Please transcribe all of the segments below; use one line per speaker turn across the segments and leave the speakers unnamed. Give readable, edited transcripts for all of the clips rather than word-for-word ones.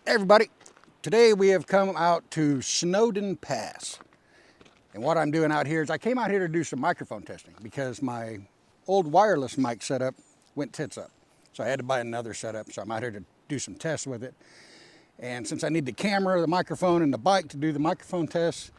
Hey everybody, today we have come out to Snowden Pass. And what I'm doing out here is I came out here to do some microphone testing because my old wireless mic setup went tits up. So I had to buy another setup, so I'm out here to do some tests with it. And since I need the camera, the microphone, and the bike to do the microphone tests,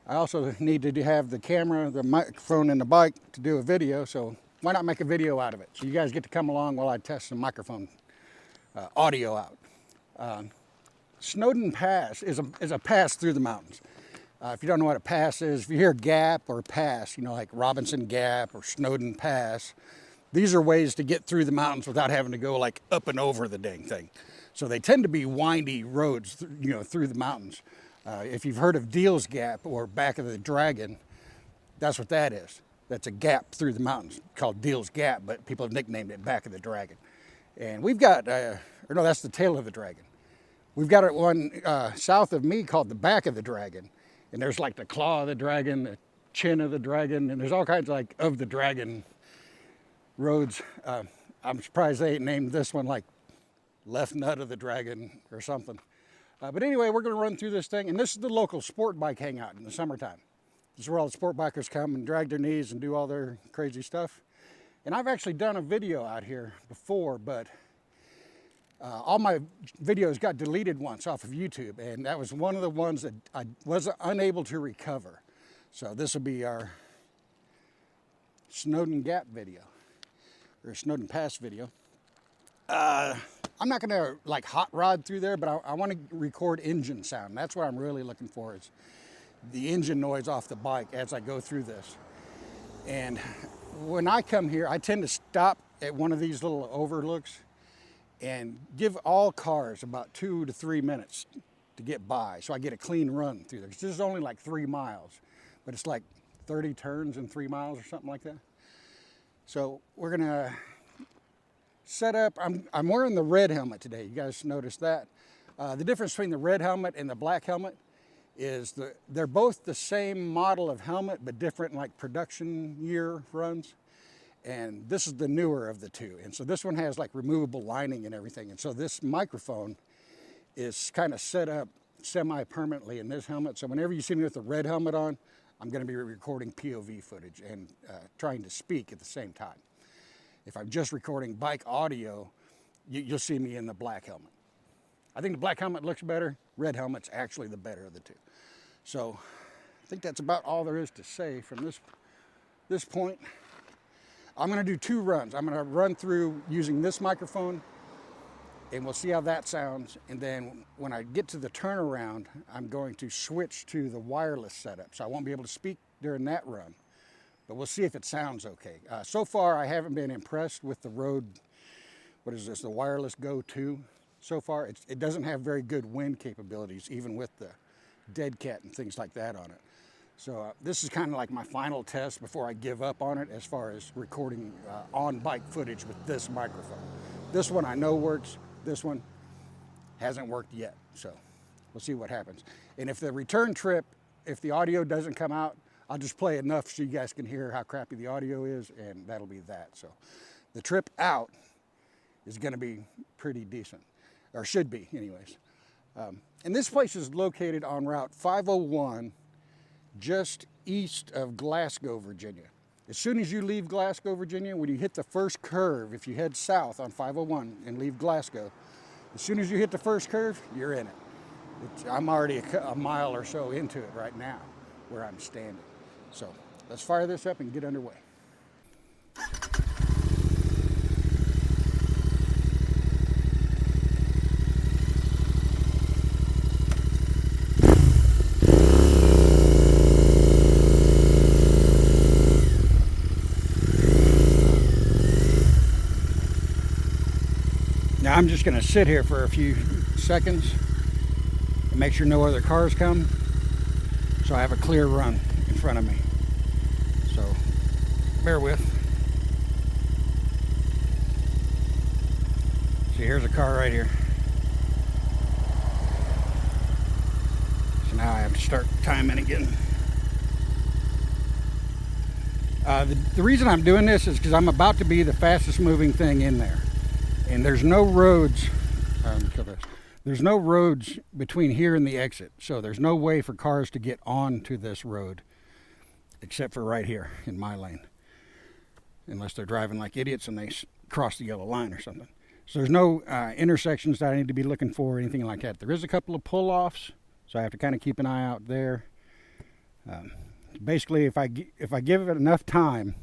I also need to have the camera, the microphone, and the bike to do a video, so why not make a video out of it? So you guys get to come along while I test some microphone audio out. Snowden Pass is a pass through the mountains. If you don't know what a pass is, if you hear gap or pass, you know, like Robinson Gap or Snowden Pass, these are ways to get through the mountains without having to go like up and over the dang thing. So they tend to be windy roads, you know, through the mountains. If you've heard of Deal's Gap or Back of the Dragon, that's what that is. That's a gap through the mountains called Deal's Gap, but people have nicknamed it Back of the Dragon. And we've got, or no, that's the Tail of the Dragon. We've got one south of me called the Back of the Dragon. And there's like the claw of the dragon, the chin of the dragon, and there's all kinds of the dragon roads. I'm surprised they ain't named this one like left nut of the dragon or something. But anyway, we're gonna run through this thing, and this is the local sport bike hangout in the summertime. This is where all the sport bikers come and drag their knees and do all their crazy stuff. And I've actually done a video out here before, but all my videos got deleted once off of YouTube, and that was one of the ones that I was unable to recover. So this will be our Snowden Gap video, or Snowden Pass video. I'm not gonna like hot rod through there, but I want to record engine sound. That's what I'm really looking for, is the engine noise off the bike as I go through this. And when I come here, I tend to stop at one of these little overlooks and give all cars about 2 to 3 minutes to get by, so I get a clean run through there. This is only like 3 miles, but it's like 30 turns in 3 miles or something like that. So we're gonna set up. I'm wearing the red helmet today. You guys noticed that? The difference between the red helmet and the black helmet is they're both the same model of helmet, but different like production year runs. And this is the newer of the two. And so this one has like removable lining and everything. And so this microphone is kind of set up semi-permanently in this helmet. So whenever you see me with the red helmet on, I'm gonna be recording POV footage and trying to speak at the same time. If I'm just recording bike audio, you'll see me in the black helmet. I think the black helmet looks better. Red helmet's actually the better of the two. So I think that's about all there is to say from this point. I'm gonna do 2 runs. I'm gonna run through using this microphone, and we'll see how that sounds. And then when I get to the turnaround, I'm going to switch to the wireless setup. So I won't be able to speak during that run, but we'll see if it sounds okay. So far, I haven't been impressed with the Rode, what is this, the Wireless Go 2. So far, it doesn't have very good wind capabilities, even with the dead cat and things like that on it. So this is kind of like my final test before I give up on it as far as recording on-bike footage with this microphone. This one I know works. This one hasn't worked yet, so we'll see what happens. And if the return trip, if the audio doesn't come out, I'll just play enough so you guys can hear how crappy the audio is, and that'll be that. So the trip out is gonna be pretty decent, or should be anyways. And this place is located on Route 501, just east of Glasgow, Virginia. As soon as you leave Glasgow, Virginia, when you hit the first curve, if you head south on 501 and leave Glasgow, as soon as you hit the first curve, you're in it. I'm already a mile or so into it right now, where I'm standing. So let's fire this up and get underway. Now I'm just gonna sit here for a few seconds and make sure no other cars come, so I have a clear run in front of me. So bear with. See, here's a car right here. So now I have to start timing again. The reason I'm doing this is because I'm about to be the fastest moving thing in there. And there's no roads, there's no roads between here and the exit, so there's no way for cars to get onto this road except for right here in my lane, unless they're driving like idiots and they cross the yellow line or something. So there's no intersections that I need to be looking for or anything like that. There is a couple of pull-offs, so I have to kind of keep an eye out there. Basically, if I give it enough time,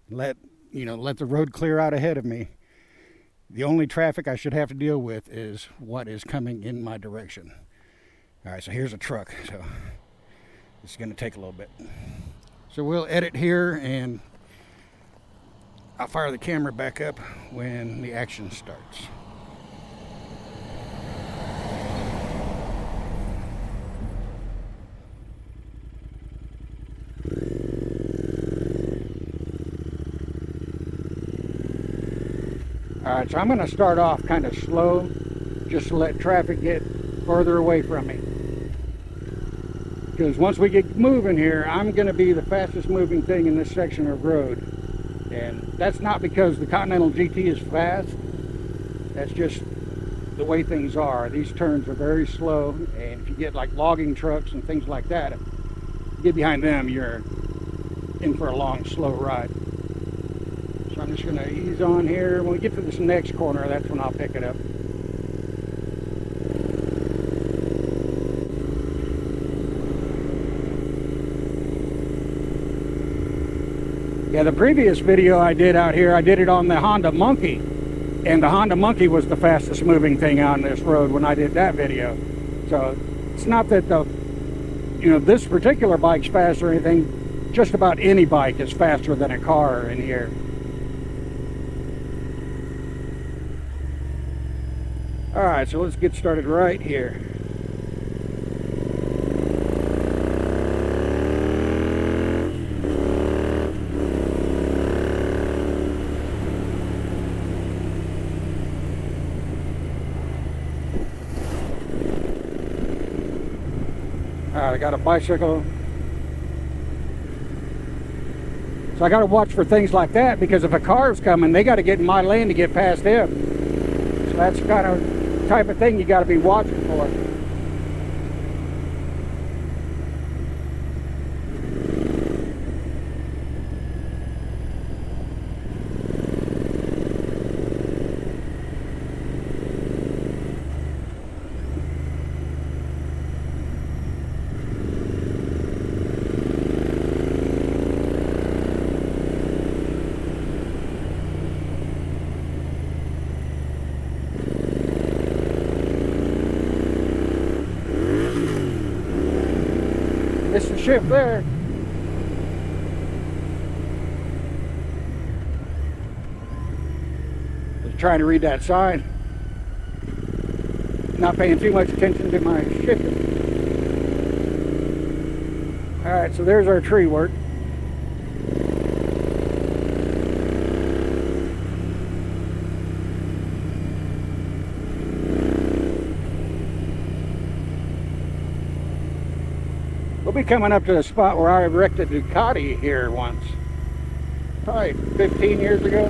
let the road clear out ahead of me, the only traffic I should have to deal with is what is coming in my direction. All right, so here's a truck, so it's going to take a little bit. So we'll edit here, and I'll fire the camera back up when the action starts. All right, so I'm going to start off kind of slow, just to let traffic get further away from me. Because once we get moving here, I'm going to be the fastest moving thing in this section of road. And that's not because the Continental GT is fast. That's just the way things are. These turns are very slow, and if you get like logging trucks and things like that, if you get behind them, you're in for a long, slow ride. So I'm just going to ease on here. When we get to this next corner, that's when I'll pick it up. Yeah, the previous video I did out here, I did it on the Honda Monkey. And the Honda Monkey was the fastest moving thing on this road when I did that video. So it's not that this particular bike's fast or anything. Just about any bike is faster than a car in here. Alright, so let's get started right here. Alright, I got a bicycle. So I got to watch for things like that, because if a car's coming, they got to get in my lane to get past them. So that's kind of type of thing you got to be watching for. Missed the shift there. Just trying to read that sign. Not paying too much attention to my shifting. Alright, so there's our tree work. We'll be coming up to the spot where I wrecked a Ducati here once. Probably 15 years ago.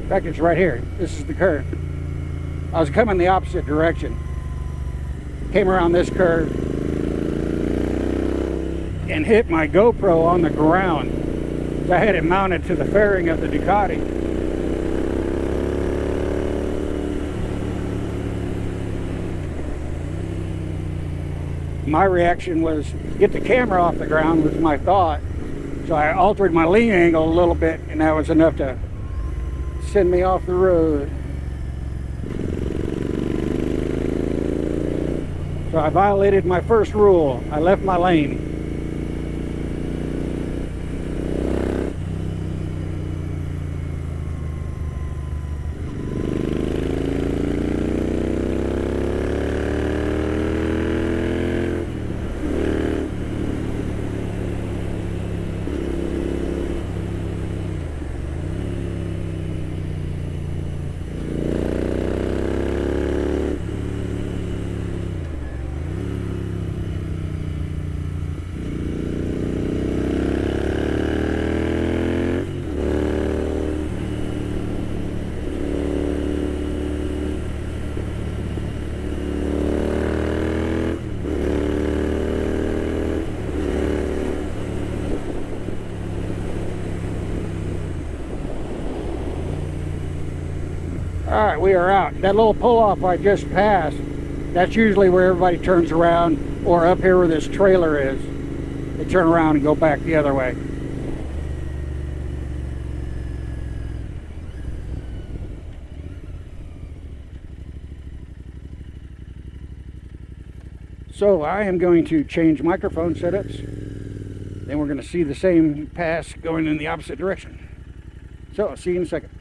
In fact, it's right here. This is the curve. I was coming the opposite direction. Came around this curve and hit my GoPro on the ground. I had it mounted to the fairing of the Ducati. My reaction was get the camera off the ground was my thought. So I altered my lean angle a little bit, and that was enough to send me off the road. So I violated my first rule. I left my lane. right, we are out. That little pull-off I just passed, that's usually where everybody turns around, or up here where this trailer is. They turn around and go back the other way. So I am going to change microphone setups. Then we're going to see the same pass going in the opposite direction. So I'll see you in a second.